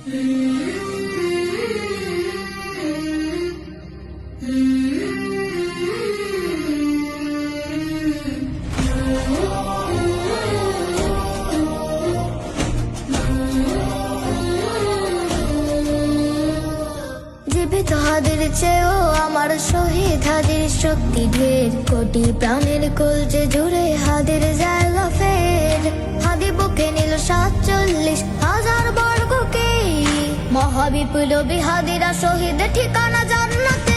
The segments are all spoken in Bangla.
জীবিত হাদির চেয়েও আমার শহীদ হাদির শক্তি ঢের, কোটি প্রাণের কলজে জুড়ে হাদির জায়গা ফের। হাদি বুকে নিল 47,000 বর্গকে, মহাবিপ্লবী হাদিরা শহীদ ঠিকানা জান্নাতে।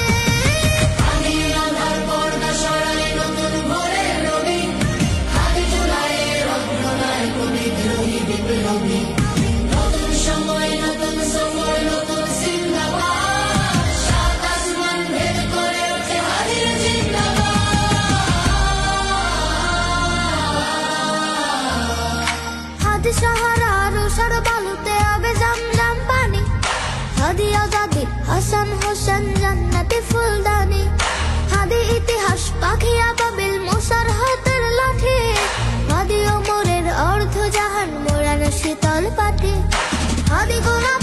হাদি সাহারা রোসার বালুতে আবে জমজম পানি, হাদি আজাদি হাসান হোসেন জান্নাতি ফুলদানি। হাদি ইতিহাস পাখি আবাবিল মুসার হাতের লাঠি, হাদি ওমরের অর্ধ জাহান মোড়ানো শীতল পাটি। হাদি গোলাপ